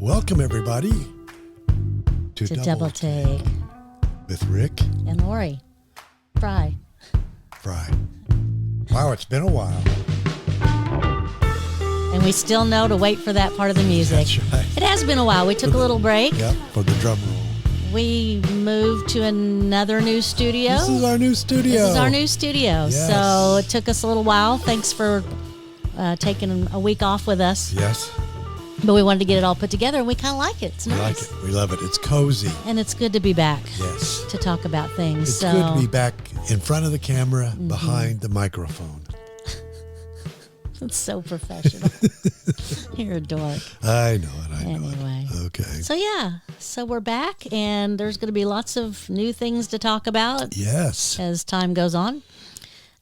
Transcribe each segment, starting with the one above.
Welcome, everybody, to Double Take with Rick and Lori Fry. Wow, it's been a while. And we still know to wait for that part of the music. That's right. It has been a while. We took a little break. Yep, for the drum roll. We moved to another new studio. This is our new studio. Yes. So it took us a little while. Thanks for taking a week off with us. Yes. But we wanted to get it all put together, and we kind of like it. It's nice. We like it. We love it. It's cozy. And it's good to be back. Yes. To talk about things. It's good to be back in front of the camera, behind the microphone. It's so professional. You're a dork. I know it. Anyway. Okay. So, yeah. So we're back, and there's going to be lots of new things to talk about. Yes. As time goes on.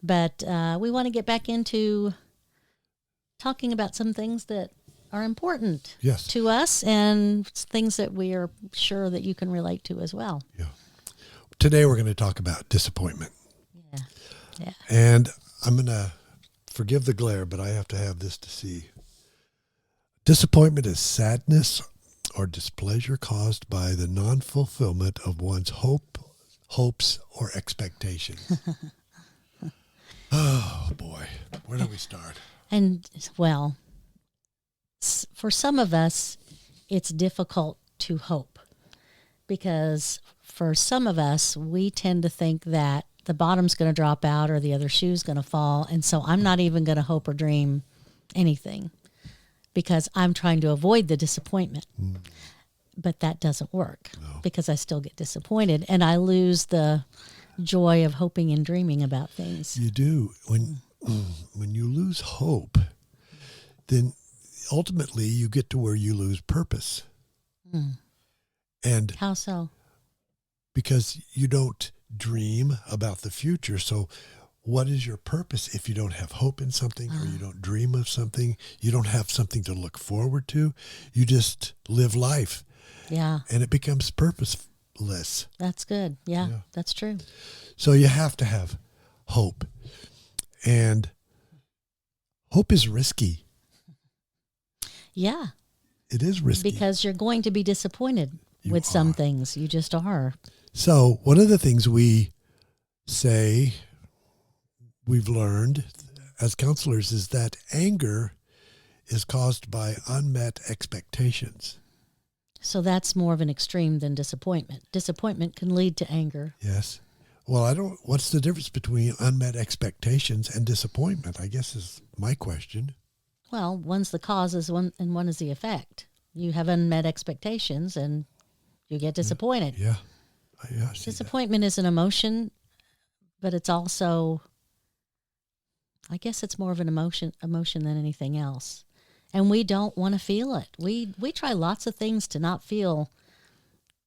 But we want to get back into talking about some things that are important to us and things that we are sure that you can relate to as well. Yeah. Today we're going to talk about disappointment. Yeah. And I'm going to forgive the glare, but I have to have this to see. Disappointment is sadness or displeasure caused by the non-fulfillment of one's hopes, or expectations. Oh, boy. Where do we start? And, well, for some of us, it's difficult to hope because for some of us, we tend to think that the bottom's going to drop out or the other shoe's going to fall. And so I'm not even going to hope or dream anything because I'm trying to avoid the disappointment. But that doesn't work because I still get disappointed and I lose the joy of hoping and dreaming about things. You do. When you lose hope, then ultimately you get to where you lose purpose. And how so? Because you don't dream about the future. So what is your purpose if you don't have hope in something or you don't dream of something? You don't have something to look forward to. You just live life. Yeah. And it becomes purposeless. That's good. Yeah. That's true. So you have to have hope. And hope is risky. Yeah. It is risky. Because you're going to be disappointed with some things. You just are. So one of the things we say we've learned as counselors is that anger is caused by unmet expectations. So that's more of an extreme than disappointment. Disappointment can lead to anger. Yes. Well, what's the difference between unmet expectations and disappointment, I guess is my question. Well, one's the cause and one is the effect. You have unmet expectations and you get disappointed. Yeah. Disappointment is an emotion, but it's also, I guess it's more of an emotion than anything else. And we don't want to feel it. We try lots of things to not feel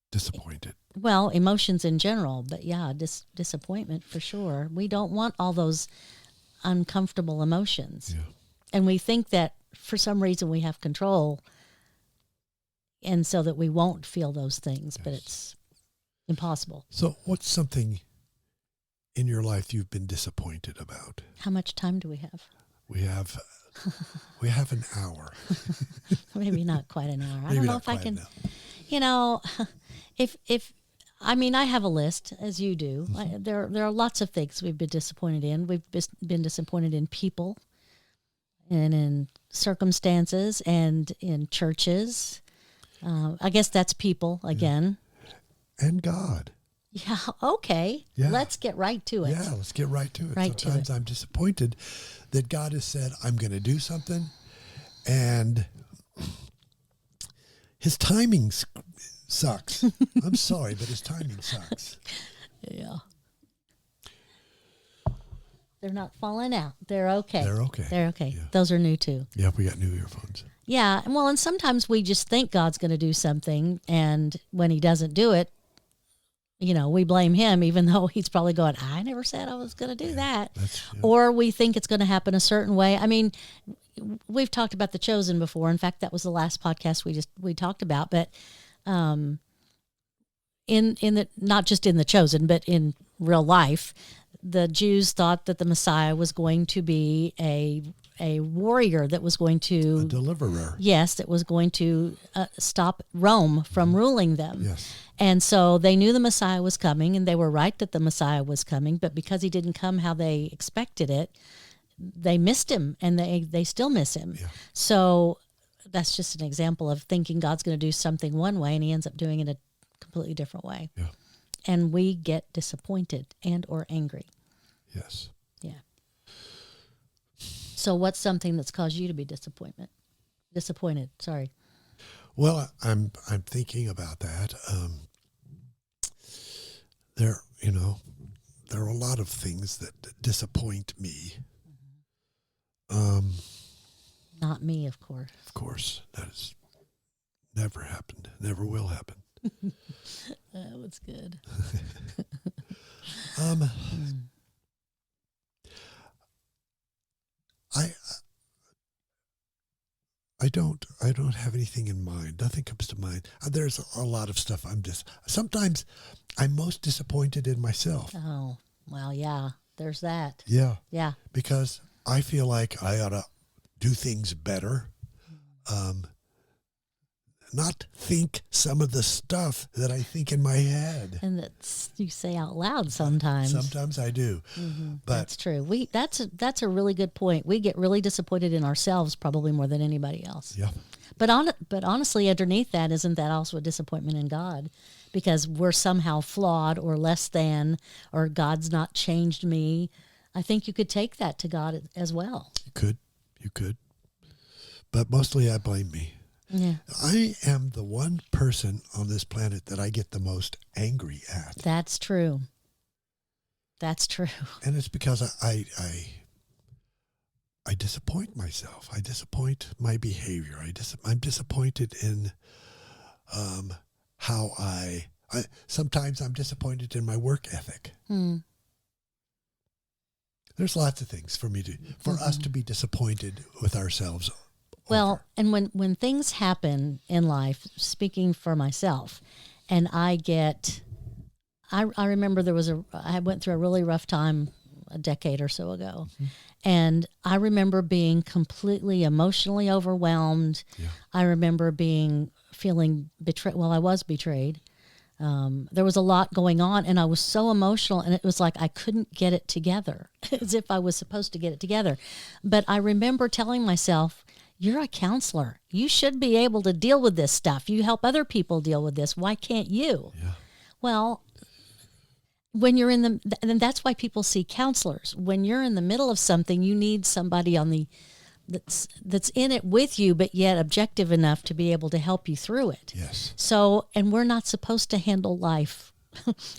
disappointed. Well, emotions in general, but yeah, disappointment for sure. We don't want all those uncomfortable emotions. Yeah. And we think that for some reason we have control and so that we won't feel those things, but it's impossible. So what's something in your life you've been disappointed about? How much time do we have? We have an hour. Maybe not quite an hour. I don't know if I can, I have a list as you do. There are lots of things we've been disappointed in. We've been disappointed in people and in circumstances and in churches. I guess that's people again. And God. Yeah, okay. Yeah. Let's get right to it. Yeah, let's get right to it. Sometimes I'm disappointed that God has said, I'm going to do something, and his timing sucks. I'm sorry, but his timing sucks. Yeah. They're not falling out. They're okay. They're okay. Yeah. Those are new too. Yeah, we got new earphones. Yeah, well, and sometimes we just think God's going to do something, and when he doesn't do it, we blame him, even though he's probably going, I never said I was going to do that. Or we think it's going to happen a certain way. I mean, we've talked about The Chosen before. In fact, that was the last podcast we talked about. But in the not just in The Chosen, but in real life, the Jews thought that the Messiah was going to be a a warrior that was going A to, deliverer. yes, that was going to stop Rome from ruling them. Yes. And so they knew the Messiah was coming, and they were right that the Messiah was coming. But because he didn't come how they expected it, they missed him, and they still miss him. Yeah. So that's just an example of thinking God's going to do something one way, and he ends up doing it a completely different way. Yeah. And we get disappointed and or angry. Yes. Yeah. So what's something that's caused you to be disappointed? Sorry. Well, I'm thinking about that. There are a lot of things that disappoint me. Not me, of course. Of course, that has never happened. Never will happen. That was good. I don't have anything in mind. Nothing comes to mind. There's a lot of stuff. Sometimes I'm most disappointed in myself. Oh, well, yeah, there's that. Yeah. Yeah. Because I feel like I ought to do things better. Not think some of the stuff that I think in my head. And that's you say out loud sometimes. Sometimes I do. But That's true. That's a really good point. We get really disappointed in ourselves probably more than anybody else. yeah. But honestly, underneath that, isn't that also a disappointment in God? Because we're somehow flawed or less than, or God's not changed me. I think you could take that to God as well. You could. But mostly I blame me. Yeah. I am the one person on this planet that I get the most angry at. That's true. That's true. And it's because I disappoint myself. I disappoint my behavior. I'm disappointed in how sometimes I'm disappointed in my work ethic. There's lots of things for us to be disappointed with ourselves. Well, and when things happen in life, speaking for myself, and I remember I went through a really rough time a decade or so ago. And I remember being completely emotionally overwhelmed. Yeah. I remember feeling betrayed. Well, I was betrayed. There was a lot going on, and I was so emotional, and it was like I couldn't get it together, as if I was supposed to get it together. But I remember telling myself, you're a counselor. You should be able to deal with this stuff. You help other people deal with this. Why can't you? Yeah. Well, when you're and that's why people see counselors. When you're in the middle of something, you need somebody that's in it with you, but yet objective enough to be able to help you through it. Yes. So, and we're not supposed to handle life.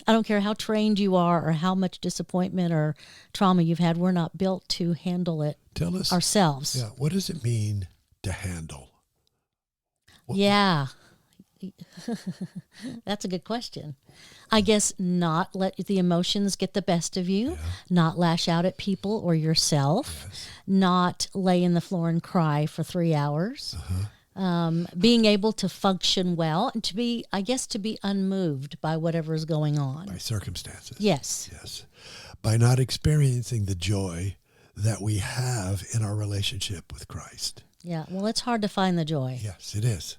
I don't care how trained you are or how much disappointment or trauma you've had. We're not built to handle it Tell us ourselves. Yeah. What does it mean to handle? Yeah. That's a good question. I guess not let the emotions get the best of you, not lash out at people or yourself, not lay in the floor and cry for 3 hours, being able to function well and to be unmoved by whatever is going on. By circumstances. Yes. Yes. By not experiencing the joy that we have in our relationship with Christ. Yeah. Well, it's hard to find the joy. Yes, it is.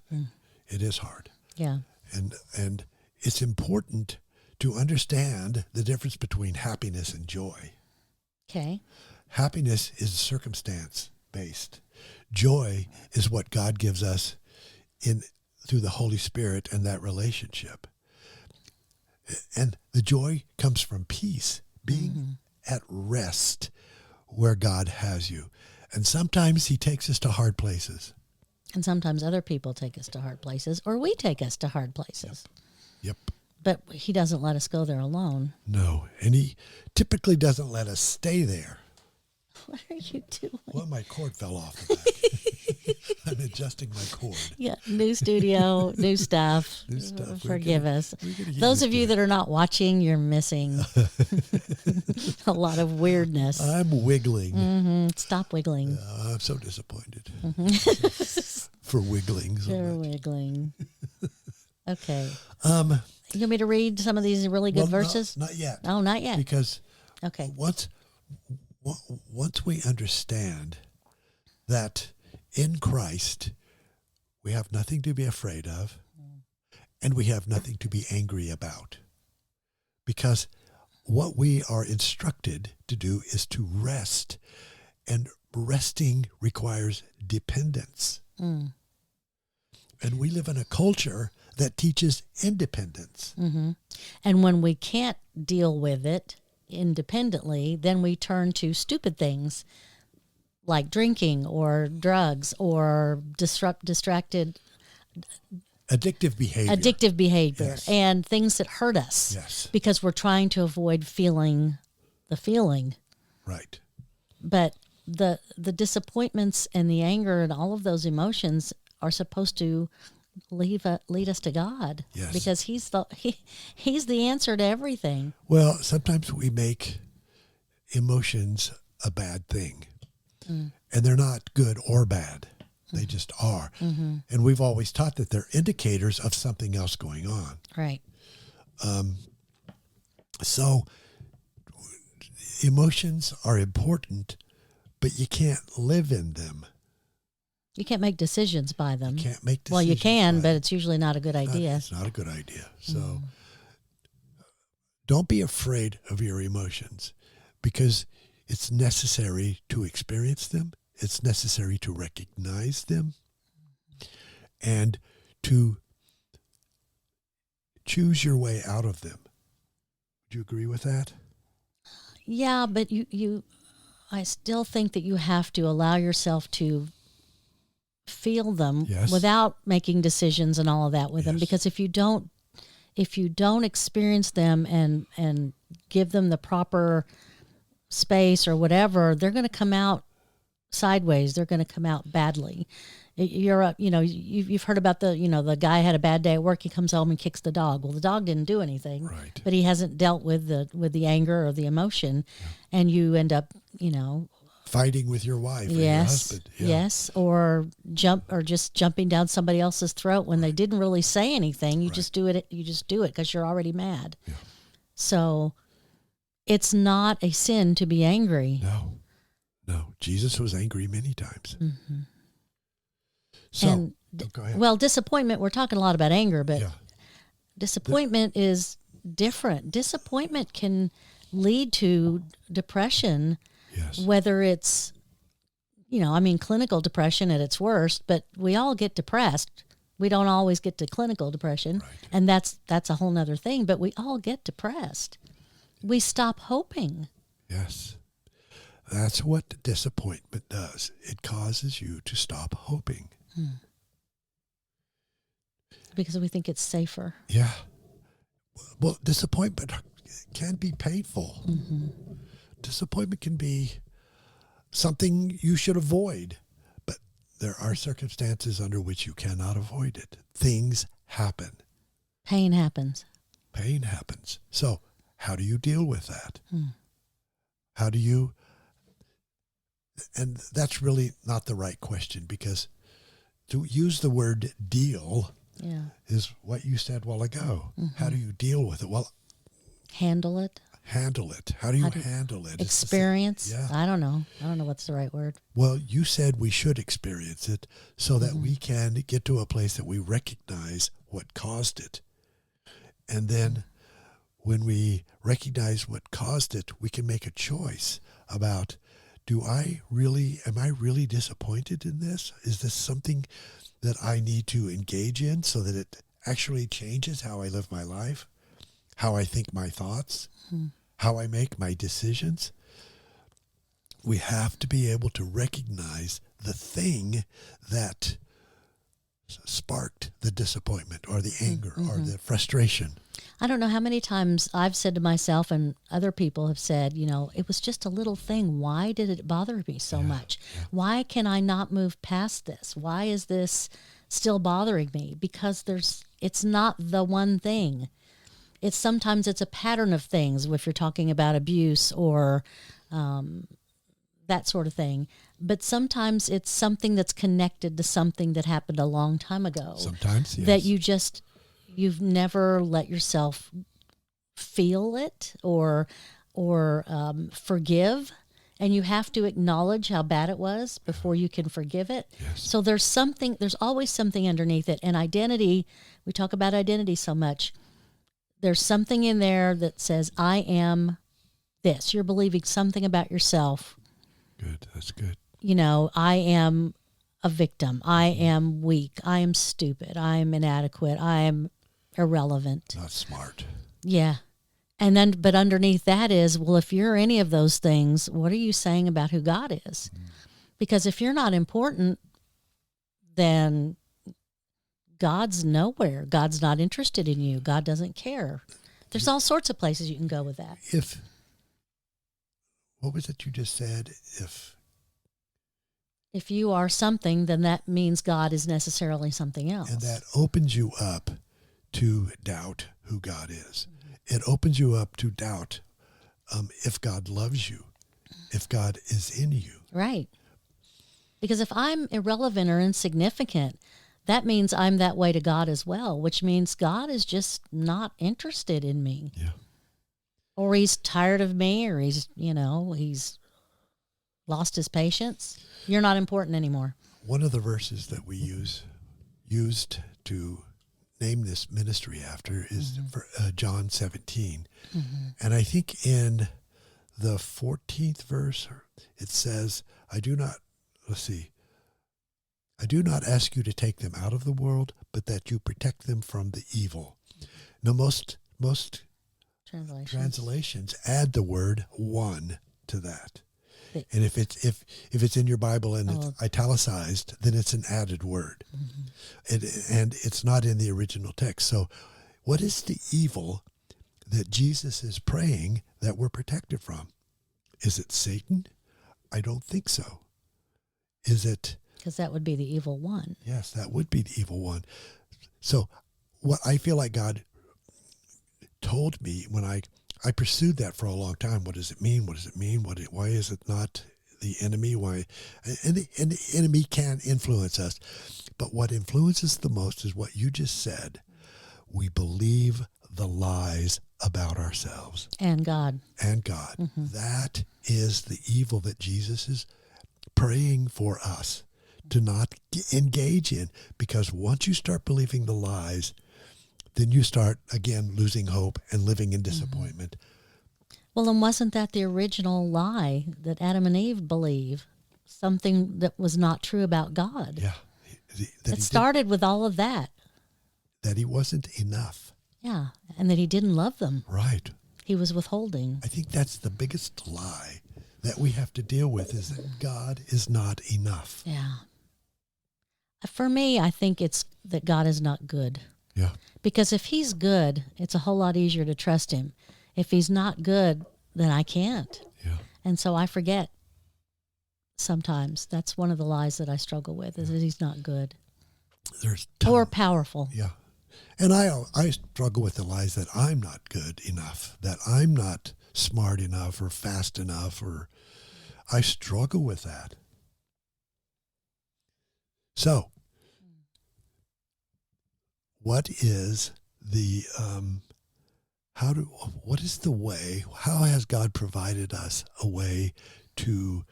It is hard. Yeah. And it's important to understand the difference between happiness and joy. Okay. Happiness is circumstance-based. Joy is what God gives us through the Holy Spirit and that relationship. And the joy comes from peace, being at rest where God has you. And sometimes he takes us to hard places. And sometimes other people take us to hard places, or we take us to hard places. Yep. But he doesn't let us go there alone. No. And he typically doesn't let us stay there. What are you doing? Well, my cord fell off the back. I'm adjusting my cord. Yeah, new studio, new stuff. New stuff. Forgive us. we're gonna get Those used of to you it. that are not watching, you're missing a lot of weirdness. I'm wiggling. Stop wiggling. I'm so disappointed for wiggling. So You're much. wiggling. Okay. Um, You want me to read some of these really good well, verses? Not yet. Oh, not yet. Because Okay. once we understand that in Christ we have nothing to be afraid of, and we have nothing to be angry about. Because what we are instructed to do is to rest, and resting requires dependence. Mm. And we live in a culture that teaches independence. Mm-hmm. And when we can't deal with it independently, then we turn to stupid things like drinking or drugs or distracted Addictive behavior. Yes. And things that hurt us. Yes. Because we're trying to avoid feeling the feeling. Right. But the disappointments and the anger and all of those emotions are supposed to lead us to God. Yes. Because he's the answer to everything. Well, sometimes we make emotions a bad thing. And they're not good or bad. They just are. Mm-hmm. And we've always taught that they're indicators of something else going on. Right. So emotions are important, but you can't live in them. You can't make decisions by them. You can't make decisions. Well, you can, by but them. it's usually not a good idea. It's not a good idea. So don't be afraid of your emotions, because it's necessary to experience them. It's necessary to recognize them and to choose your way out of them. Would you agree with that? Yeah, but I still think that you have to allow yourself to feel them Yes. without making decisions and all of that with them. Yes. Because if you don't experience them and give them the proper space or whatever, they're going to come out sideways. They're going to come out badly. You've heard about the guy had a bad day at work. He comes home and kicks the dog. Well, the dog didn't do anything, Right. but he hasn't dealt with the anger or the emotion, and you end up, Fighting with your wife or your yes, husband. Yeah. yes, or just jumping down somebody else's throat when they didn't really say anything. You just do it. You just do it because you're already mad. Yeah. So it's not a sin to be angry. No. Jesus was angry many times. Mm-hmm. So, And go ahead. well, disappointment. We're talking a lot about anger, but Yeah. disappointment is different. Disappointment can lead to depression, Yes. whether it's, clinical depression at its worst, but we all get depressed. We don't always get to clinical depression, Right. and that's a whole nother thing, but we all get depressed. We stop hoping. Yes. That's what disappointment does. It causes you to stop hoping. Because we think it's safer. Yeah. Well, disappointment can be painful. Mm-hmm. Disappointment can be something you should avoid, but there are circumstances under which you cannot avoid it. Things happen. Pain happens. Pain happens. So how do you deal with that? Hmm. How do you, and that's really not the right question, because to use the word deal Yeah. is what you said a while ago. Mm-hmm. How do you deal with it? Well, Handle it. handle it. How do you handle it? It's the same- Experience. Yeah. I don't know what's the right word. Well, you said we should experience it so that Mm-hmm. we can get to a place that we recognize what caused it. And then when we recognize what caused it, we can make a choice about, am I really disappointed in this? Is this something that I need to engage in so that it actually changes how I live my life, how I think my thoughts, how I make my decisions? We have to be able to recognize the thing that sparked the disappointment or the anger or the frustration. I don't know how many times I've said to myself, and other people have said, it was just a little thing. Why did it bother me so much? Why can I not move past this? Why is this still bothering me? Because it's not the one thing. Sometimes it's a pattern of things if you're talking about abuse or that sort of thing. But sometimes it's something that's connected to something that happened a long time ago. Sometimes, yes. That you've never let yourself feel it or forgive. And you have to acknowledge how bad it was before you can forgive it. Yes. So there's always something underneath it. And identity, we talk about identity so much. There's something in there that says, I am this. You're believing something about yourself. Good. That's good. I am a victim. I am weak. I am stupid. I am inadequate. I am irrelevant. Not smart. Yeah. And then, but underneath that is, well, if you're any of those things, what are you saying about who God is? Because if you're not important, then God's nowhere. God's not interested in you. God doesn't care. There's all sorts of places you can go with that. What was it you just said? If you are something, then that means God is necessarily something else. And that opens you up to doubt who God is. It opens you up to doubt if God loves you, if God is in you. Right. Because if I'm irrelevant or insignificant, that means I'm that way to God as well, which means God is just not interested in me. Yeah. Or he's tired of me, or he's lost his patience. You're not important anymore. One of the verses that we used to name this ministry after is John 17. And I think in the 14th verse, it says, I do not ask you to take them out of the world, but that you protect them from the evil. Now, most translations add the word one to that. And if it's in your Bible and it's italicized, then it's an added word. And it's not in the original text. So what is the evil that Jesus is praying that we're protected from? Is it Satan? I don't think so. Is it? Because that would be the evil one. Yes, that would be the evil one. So what I feel like God told me when I pursued that for a long time. What does it mean? What does it mean? Why is it not the enemy? Why? And the enemy can influence us. But what influences the most is what you just said. We believe the lies about ourselves. And God. That is the evil that Jesus is praying for us to not engage in. Because once you start believing the lies, then you start, again, losing hope and living in disappointment. Well, and wasn't that the original lie that Adam and Eve believe? Something that was not true about God. Yeah. It started with all of that. That he wasn't enough. Yeah, and that he didn't love them. Right. He was withholding. I think that's the biggest lie that we have to deal with, is that God is not enough. Yeah. For me, I think it's that God is not good. Yeah. Because if he's good, it's a whole lot easier to trust him. If he's not good, then I can't. Yeah. And so I forget sometimes. That's one of the lies that I struggle with, is that he's not good. There's or powerful. Yeah. And I struggle with the lies that I'm not good enough, that I'm not smart enough or fast enough, or I struggle with that. So, what is the way, how has God provided us a way to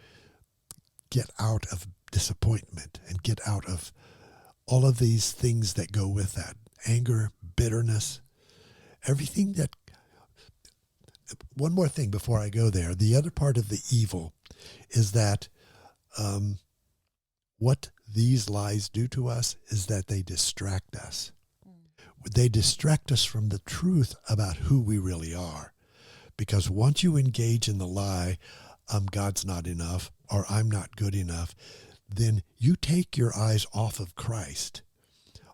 get out of disappointment and get out of all of these things that go with that? Anger, bitterness, everything that... One more thing before I go there. The other part of the evil is that what these lies do to us is that they distract us. They distract us from the truth about who we really are. Because once you engage in the lie, God's not enough, or I'm not good enough, then you take your eyes off of Christ,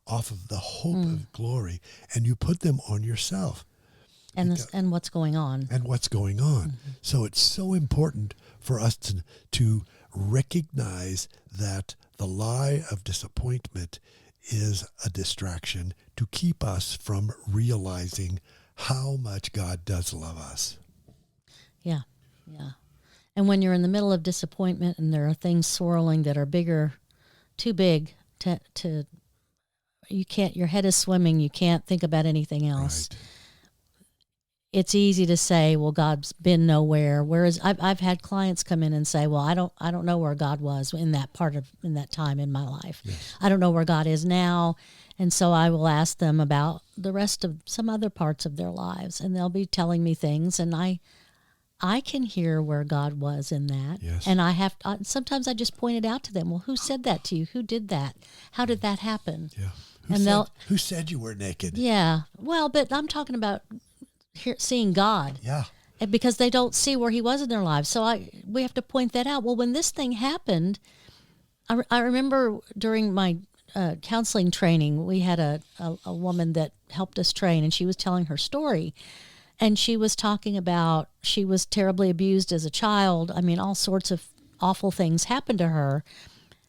off of the hope of glory, and you put them on yourself. And what's going on. And what's going on. So it's so important for us to recognize that the lie of disappointment is a distraction to keep us from realizing how much God does love us. Yeah, yeah. And when you're in the middle of disappointment and there are things swirling that are too big to you can't, your head is swimming, you can't think about anything else. Right. it's easy to say, well, God's been nowhere. Whereas I've had clients come in and say, well, I don't know where God was in that time in my life. Yes. I don't know where God is now. And so I will ask them about the rest of some other parts of their lives, and they'll be telling me things, and I can hear where God was in that. Yes. And sometimes I just point it out to them. Well, who said that to you? Who did that? How did that happen? Yeah. Who said you were naked? Yeah. Well, but I'm talking about seeing God. Yeah. And because they don't see where he was in their lives. So we have to point that out. Well, when this thing happened, I remember during my counseling training, we had a woman that helped us train, and she was telling her story. And she was talking about she was terribly abused as a child. I mean, all sorts of awful things happened to her.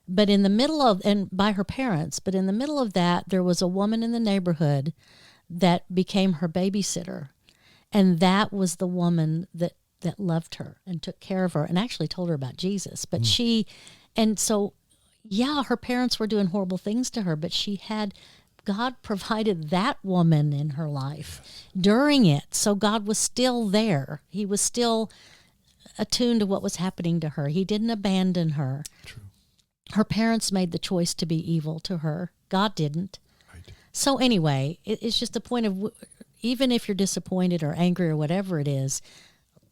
But in the middle of, and by her parents, but in the middle of that, there was a woman in the neighborhood that became her babysitter. And that was the woman that loved her and took care of her and actually told her about Jesus. But her parents were doing horrible things to her, but God provided that woman in her life during it. So God was still there. He was still attuned to what was happening to her. He didn't abandon her. True. Her parents made the choice to be evil to her. God didn't. Right. So anyway, it's just a point of, even if you're disappointed or angry or whatever it is,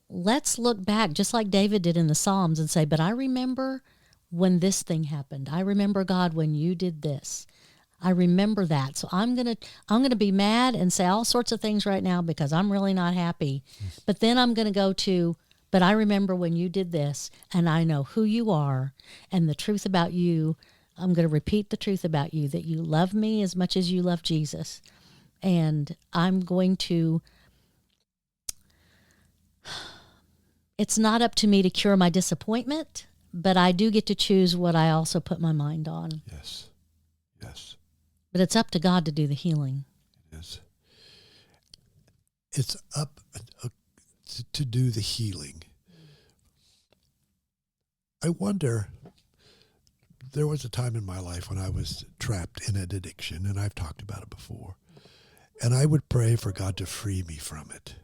let's look back, just like David did in the Psalms, and say, but I remember when this thing happened. I remember, God, when you did this. I remember that. So I'm gonna be mad and say all sorts of things right now because I'm really not happy. But then I'm gonna go to, but I remember when you did this, and I know who you are and the truth about you. I'm gonna repeat the truth about you, that you love me as much as you love Jesus. And I'm going to, it's not up to me to cure my disappointment, but I do get to choose what I also put my mind on. Yes. Yes. But it's up to God to do the healing. It is. It's up to do the healing. I wonder, there was a time in my life when I was trapped in an addiction, and I've talked about it before. And I would pray for God to free me from it.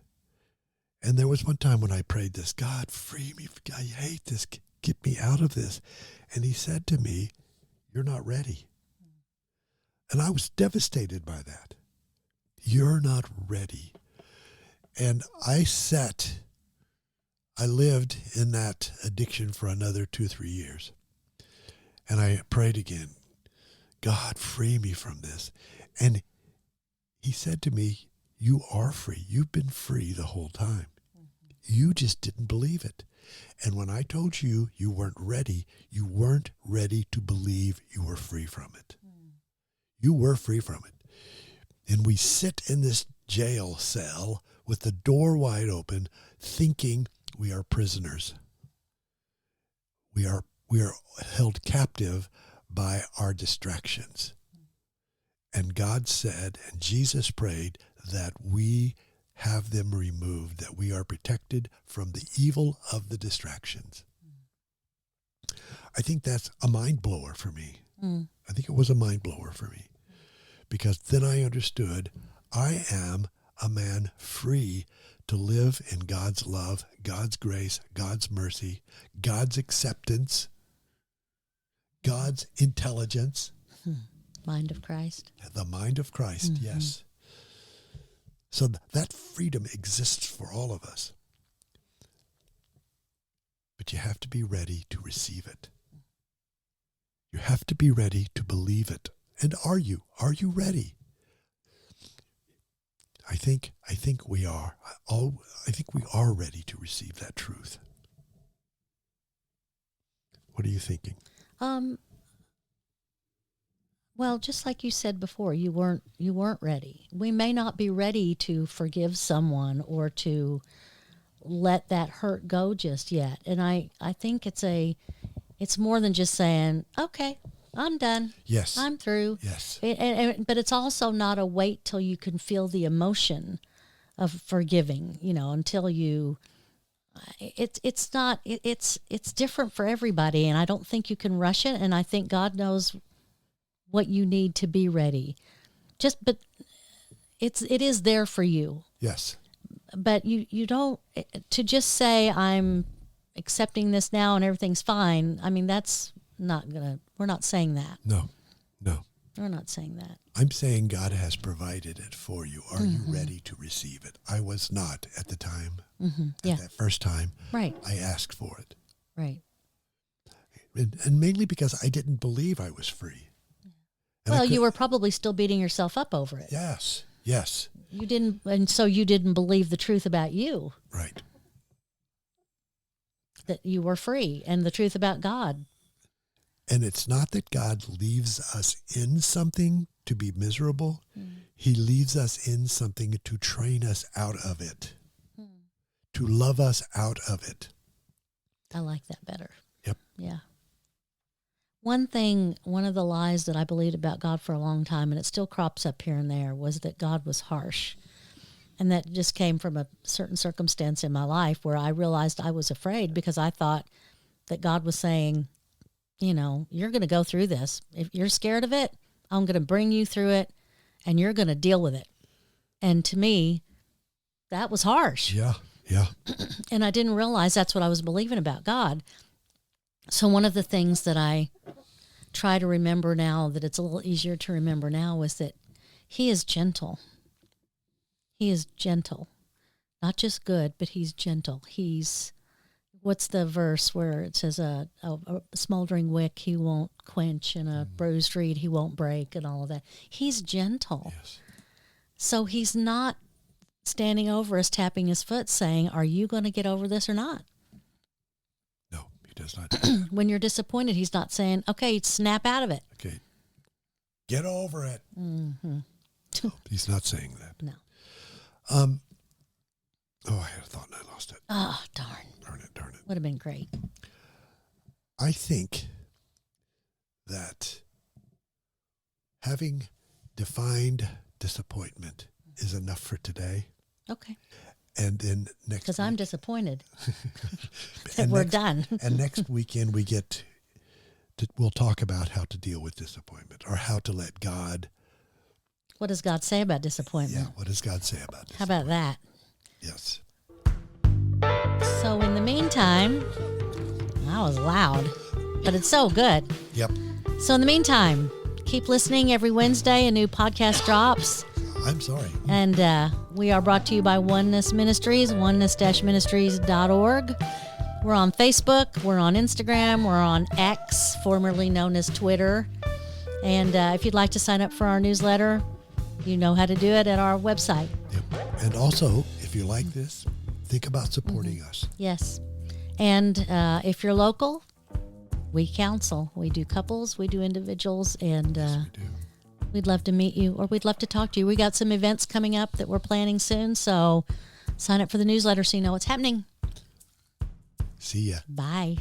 And there was one time when I prayed this, God, free me. I hate this. Get me out of this. And he said to me, you're not ready. And I was devastated by that. You're not ready. And I lived in that addiction for another 2-3 years. And I prayed again, God, free me from this. And he said to me, you are free. You've been free the whole time. You just didn't believe it. And when I told you you weren't ready to believe you were free from it. You were free from it. And we sit in this jail cell with the door wide open, thinking we are prisoners. We are held captive by our distractions. And God said, and Jesus prayed, that we have them removed, that we are protected from the evil of the distractions. I think that's a mind blower for me. I think it was a mind blower for me, because then I understood I am a man free to live in God's love, God's grace, God's mercy, God's acceptance, God's intelligence. Mind of Christ. The mind of Christ, yes. So that freedom exists for all of us. But you have to be ready to receive it. You have to be ready to believe it. And are you? Are you ready? I think we are. I think we are ready to receive that truth. What are you thinking? Well, just like you said before, you weren't ready. We may not be ready to forgive someone or to let that hurt go just yet. And I think it's more than just saying, okay, I'm done. Yes. I'm through. Yes. But it's also not a wait till you can feel the emotion of forgiving, until you, it's different for everybody. And I don't think you can rush it. And I think God knows what you need to be ready. But it is there for you. Yes. but you don't, to just say I'm accepting this now and everything's fine. I mean, that's not gonna. We're not saying that. No. We're not saying that. I'm saying God has provided it for you. Are you ready to receive it? I was not at the time. Yeah. That first time, Right. I asked for it. Right. And mainly because I didn't believe I was free. And Well, you were probably still beating yourself up over it. Yes. You didn't, and so you didn't believe the truth about you, Right. that you were free, and the truth about God. And it's not that God leaves us in something to be miserable. He leaves us in something to train us out of it, to love us out of it. I like that better. Yep. Yeah. One of the lies that I believed about God for a long time, and it still crops up here and there, was that God was harsh. And that just came from a certain circumstance in my life where I realized I was afraid because I thought that God was saying, you're going to go through this. If you're scared of it, I'm going to bring you through it and you're going to deal with it. And to me, that was harsh. Yeah. And I didn't realize that's what I was believing about God. So one of the things that I try to remember now, that it's a little easier to remember now, is that he is gentle. He is gentle. Not just good, but he's gentle. What's the verse where it says a smoldering wick he won't quench and a bruised reed he won't break and all of that? He's gentle. Yes. So he's not standing over us, tapping his foot, saying, are you going to get over this or not? No, he does not. When you're disappointed, he's not saying, okay, snap out of it. Okay. Get over it. Mm-hmm. No, he's not saying that. No. Oh, I had a thought and I lost it. Oh, darn. Darn it. Would have been great. I think that having defined disappointment is enough for today. Okay. And then next Because I'm disappointed that and we're next- done. And next weekend we'll talk about how to deal with disappointment or how to let God. What does God say about disappointment? Yeah, what does God say about this? How about that? Yes. So in the meantime, that was loud, but it's so good. Yep. So in the meantime, keep listening. Every Wednesday, a new podcast drops. I'm sorry. And we are brought to you by Oneness Ministries, oneness-ministries.org. We're on Facebook. We're on Instagram. We're on X, formerly known as Twitter. And if you'd like to sign up for our newsletter, you know how to do it at our website. Yep. And also, if you like this, think about supporting us. Yes. And if you're local, we counsel. We do couples, we do individuals, and We do. we'd love to meet you or we'd love to talk to you. We got some events coming up that we're planning soon, so sign up for the newsletter so you know what's happening. See ya. Bye.